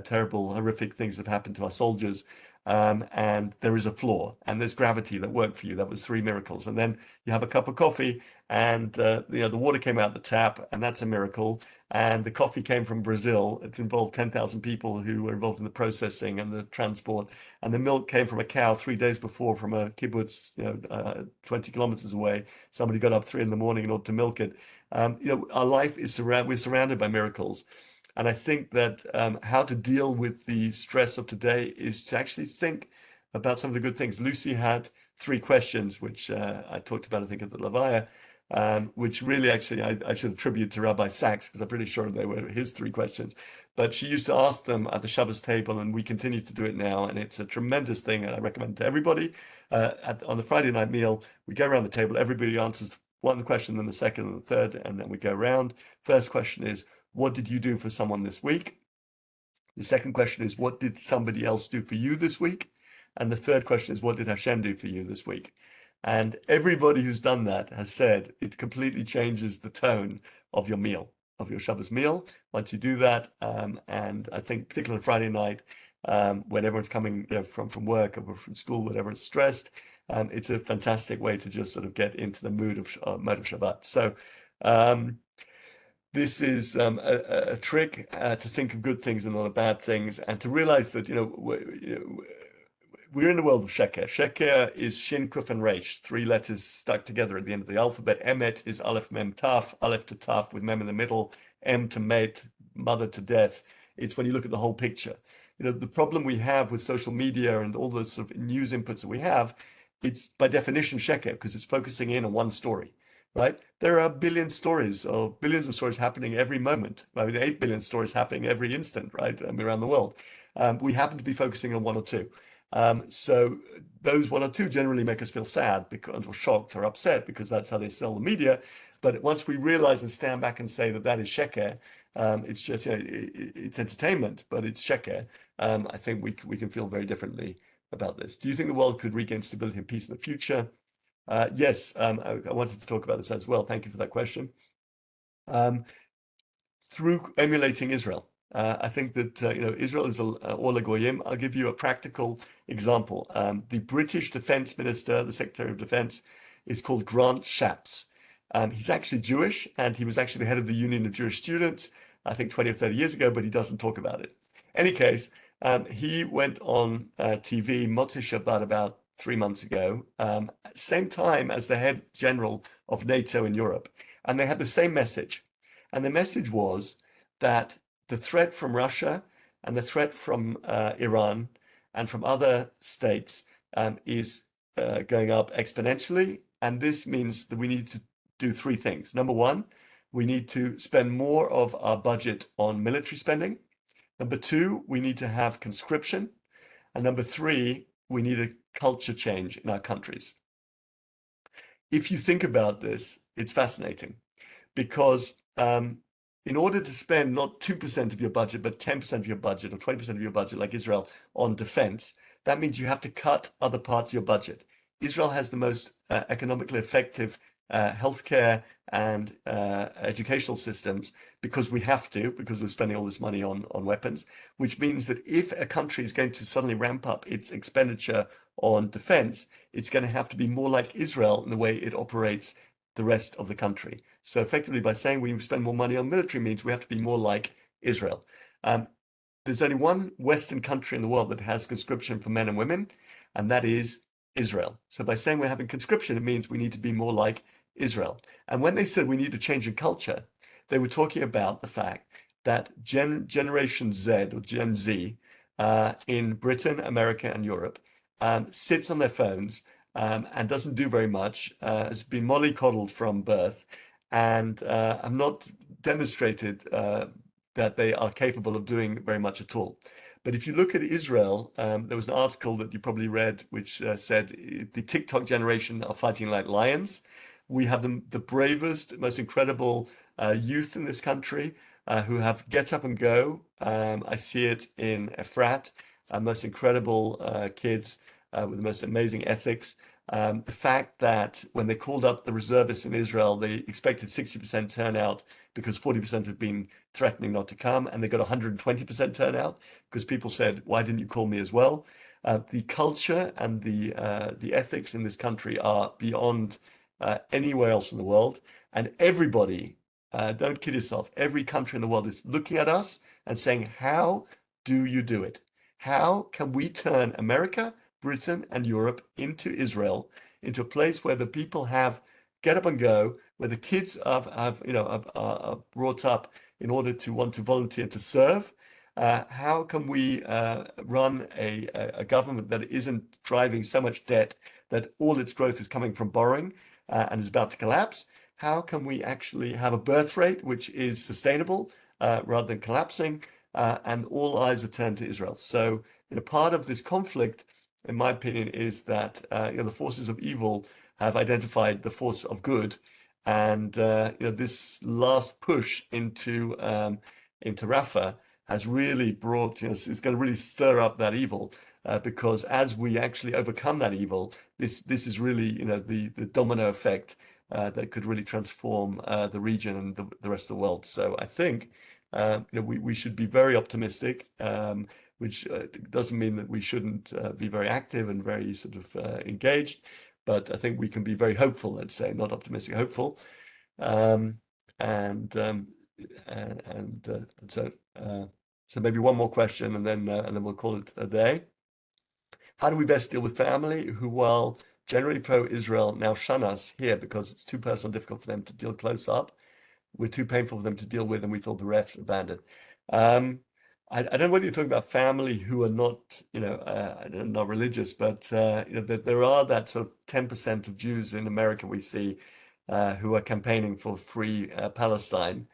terrible, horrific things that have happened to our soldiers. And there is a floor, and there's gravity that worked for you. That was 3 miracles. And then you have a cup of coffee, and the water came out the tap, and that's a miracle. And the coffee came from Brazil. It involved 10,000 people who were involved in the processing and the transport. And the milk came from a cow 3 days before from a kibbutz, 20 kilometers away. Somebody got up 3 in the morning in order to milk it. Our life is we're surrounded by miracles. And I think that how to deal with the stress of today is to actually think about some of the good things. Lucy had 3 questions, which I talked about, I think, at the Levaya, which really actually I should attribute to Rabbi Sachs, because I'm pretty sure they were his 3 questions. But she used to ask them at the Shabbos table, and we continue to do it now. And it's a tremendous thing, and I recommend to everybody. On the Friday night meal, we go around the table, everybody answers one question, then the second and the third, and then we go around. First question is, what did you do for someone this week? The second question is, what did somebody else do for you this week? And the third question is, what did Hashem do for you this week? And everybody who's done that has said it completely changes the tone of your meal, of your Shabbos meal, once you do that. And I think particularly on Friday night, when everyone's coming from work or from school, whatever, it's stressed, it's a fantastic way to just sort of get into the mood of Shabbat. So this is a trick to think of good things and not of bad things, and to realize that we're in the world of sheker. Sheker is shin, kuf, and resh, 3 letters stuck together at the end of the alphabet. Emet is aleph, mem, taf, aleph to taf with mem in the middle, em to met, mother to death. It's when you look at the whole picture. The problem we have with social media and all the sort of news inputs that we have, it's by definition sheker, because it's focusing in on one story. Right? There are billion stories or billions of stories happening every moment. I mean, 8 billion stories happening every instant, right? Around the world. We happen to be focusing on 1 or 2. So those 1 or 2 generally make us feel sad or shocked or upset, because that's how they sell the media. But once we realize and stand back and say that is sheker, it's just, it's entertainment, but it's sheker. I think we can feel very differently about this. Do you think the world could regain stability and peace in the future? Yes, I wanted to talk about this as well. Thank you for that question. Through emulating Israel, I think that Israel is all goyim. I'll give you a practical example. The British Defense Minister, the Secretary of Defense, is called Grant Shapps. He's actually Jewish, and he was actually the head of the Union of Jewish Students. I think 20 or 30 years ago, but he doesn't talk about it. Any case, he went on TV, Motzei Shabbat, about 3 months ago, same time as the head general of NATO in Europe. And they had the same message. And the message was that the threat from Russia and the threat from Iran and from other states is going up exponentially. And this means that we need to do 3 things. Number 1, we need to spend more of our budget on military spending. Number 2, we need to have conscription. And number 3, we need a culture change in our countries. If you think about this, it's fascinating because in order to spend not 2% of your budget, but 10% of your budget or 20% of your budget, like Israel, on defense, that means you have to cut other parts of your budget. Israel has the most economically effective healthcare and educational systems because we have to, because we're spending all this money on weapons, which means that if a country is going to suddenly ramp up its expenditure on defense, it's going to have to be more like Israel in the way it operates the rest of the country. So effectively, by saying we spend more money on military means we have to be more like Israel. There's only one Western country in the world that has conscription for men and women, and that is Israel. So by saying we're having conscription, it means we need to be more like Israel. And when they said we need a change in culture, they were talking about the fact that Generation Z or Gen Z in Britain, America, and Europe sits on their phones and doesn't do very much, has been mollycoddled from birth, and have not demonstrated that they are capable of doing very much at all. But if you look at Israel, there was an article that you probably read which said the TikTok generation are fighting like lions. We have the bravest, most incredible youth in this country who have get up and go. I see it in Efrat, most incredible kids with the most amazing ethics. The fact that when they called up the reservists in Israel, they expected 60% turnout because 40% had been threatening not to come, and they got 120% turnout because people said, "Why didn't you call me as well?" The culture and the ethics in this country are beyond anywhere else in the world, and everybody, don't kid yourself, every country in the world is looking at us and saying, "How do you do it? How can we turn America, Britain, and Europe into Israel, into a place where the people have get up and go, where the kids are brought up in order to want to volunteer to serve? How can we run a government that isn't driving so much debt that all its growth is coming from borrowing and is about to collapse? How can we actually have a birth rate which is sustainable rather than collapsing? And all eyes are turned to Israel. So, part of this conflict, in my opinion, is that the forces of evil have identified the force of good, and this last push into Rafah has really brought, it's going to really stir up that evil, because as we actually overcome that evil, this is really the domino effect that could really transform the region and the rest of the world. So I think we should be very optimistic, which doesn't mean that we shouldn't be very active and very sort of engaged, but I think we can be very hopeful, let's say, not optimistic, hopeful. So maybe one more question, and then we'll call it a day. How do we best deal with family who, while generally pro-Israel, now shun us here because it's too personal, difficult for them to deal close up? We're too painful for them to deal with, and we feel bereft, abandoned. I don't know whether you're talking about family who are not, not religious, but there are that sort of 10% of Jews in America we see who are campaigning for free Palestine.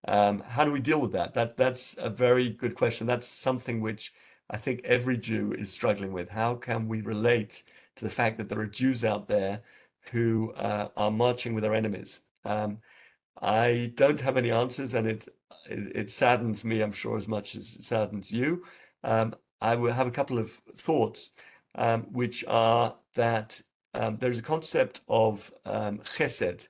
How do we deal with that? That's a very good question. That's something which I think every Jew is struggling with. How can we relate to the fact that there are Jews out there who are marching with our enemies? I don't have any answers, and it saddens me, I'm sure, as much as it saddens you. I will have a couple of thoughts, which are that there's a concept of chesed.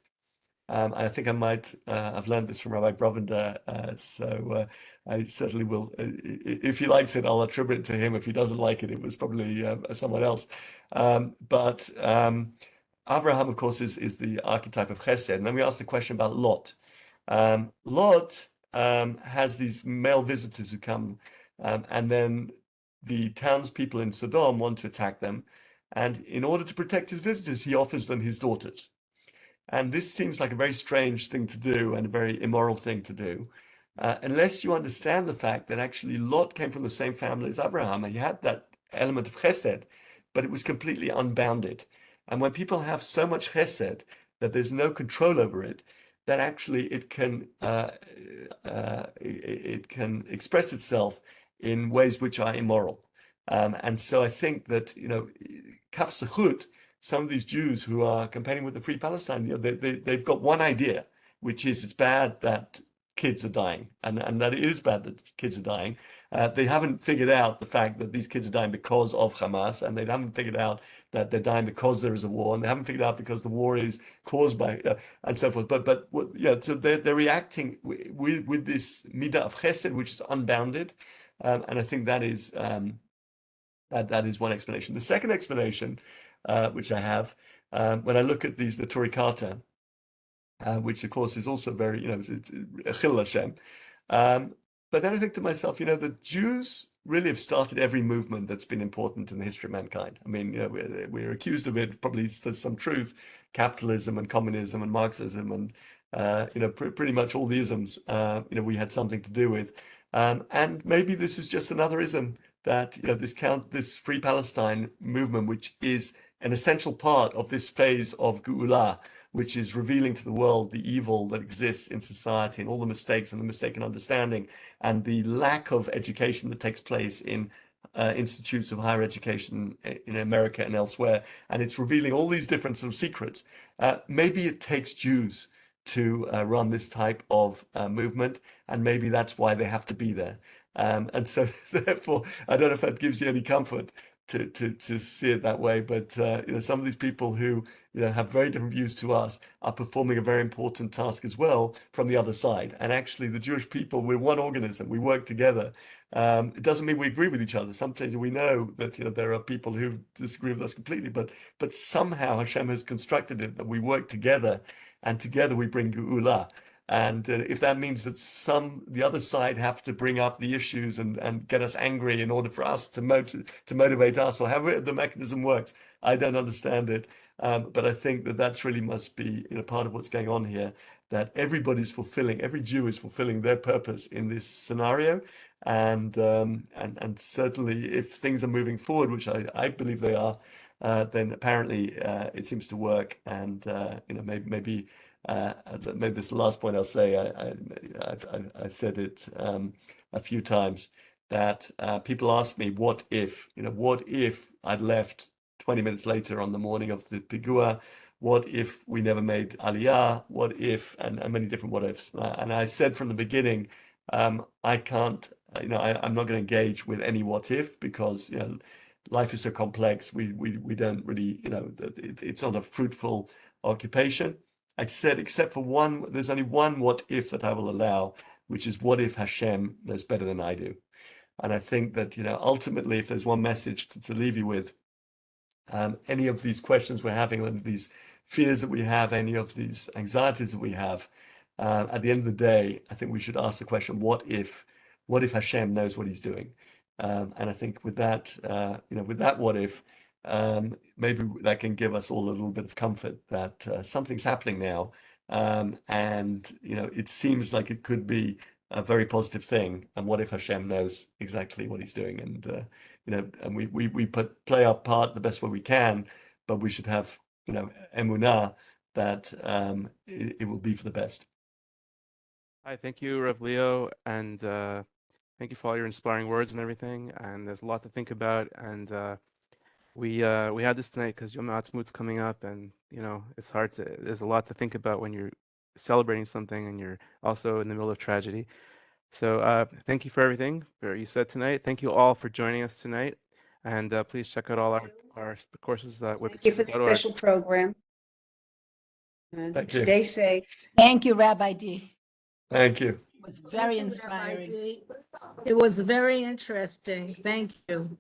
I think I might have learned this from Rabbi Brovender, so I certainly will. If he likes it, I'll attribute it to him. If he doesn't like it, it was probably someone else. But Abraham, of course, is the archetype of chesed. And then we asked the question about Lot. Lot has these male visitors who come, and then the townspeople in Sodom want to attack them. And in order to protect his visitors, he offers them his daughters. And this seems like a very strange thing to do and a very immoral thing to do, unless you understand the fact that actually Lot came from the same family as Abraham. And he had that element of chesed, but it was completely unbounded. And when people have so much chesed that there's no control over it, that actually it can express itself in ways which are immoral. And so I think that, Kaf Sechut, some of these Jews who are campaigning with the Free Palestine, they've got one idea, which is it's bad that kids are dying, and that it is bad that kids are dying. They haven't figured out the fact that these kids are dying because of Hamas, and they haven't figured out that they're dying because there is a war, and they haven't figured out because the war is caused by and so forth. But so they're reacting with this midah of chesed, which is unbounded, and I think that is that is one explanation. The second explanation, which I have, when I look at the Torah Carta, which of course is also very, it's Chil Hashem. But then I think to myself, the Jews really have started every movement that's been important in the history of mankind. I mean, we're accused of it, probably there's some truth, capitalism and communism and Marxism and, pretty much all the isms, we had something to do with. And maybe this is just another ism that, this Free Palestine movement, which is an essential part of this phase of Geula, which is revealing to the world the evil that exists in society and all the mistakes and the mistaken understanding and the lack of education that takes place in institutes of higher education in America and elsewhere. And it's revealing all these different sort of secrets. Maybe it takes Jews to run this type of movement, and maybe that's why they have to be there. And so therefore, I don't know if that gives you any comfort to see it that way, but some of these people who have very different views to us are performing a very important task as well from the other side. And actually, the Jewish people, we're one organism. We work together. It doesn't mean we agree with each other. Sometimes we know that there are people who disagree with us completely, but somehow Hashem has constructed it that we work together, and together we bring Geula. And if that means that the other side have to bring up the issues and get us angry in order for us to motivate us, or however the mechanism works, I don't understand it. But I think that really must be part of what's going on here, that every Jew is fulfilling their purpose in this scenario. And certainly if things are moving forward, which I believe they are, then apparently it seems to work. And maybe this is the last point I'll say. I said it a few times, that people ask me, what if I'd left 20 minutes later on the morning of the Pigua? What if we never made Aliyah? What if, and many different what ifs. And I said from the beginning, I can't, I'm not going to engage with any what if, because life is so complex. We don't really, it's not a fruitful occupation. I said, except for one, there's only one what if that I will allow, which is, what if Hashem knows better than I do? And I think that, ultimately, if there's one message to leave you with, any of these questions we're having, any of these fears that we have, any of these anxieties that we have, at the end of the day, I think we should ask the question, what if Hashem knows what he's doing? And I think with that, with that what if, maybe that can give us all a little bit of comfort that something's happening now, and it seems like it could be a very positive thing. And what if Hashem knows exactly what he's doing? And and we play our part the best way we can, but we should have emunah that it will be for the best. Hi, thank you, Rav Leo, and thank you for all your inspiring words and everything. And there's a lot to think about, and we had this tonight because Yom HaAtzmaut's coming up, and it's hard to. There's a lot to think about when you're celebrating something and you're also in the middle of tragedy. So thank you for everything you said tonight. Thank you all for joining us tonight, and please check out all our courses at WebYeshiva.org. Thank you for the special program. And Thank you. stay safe. Thank you, Rabbi Dee. Thank you. It was very inspiring. It was very interesting. Thank you.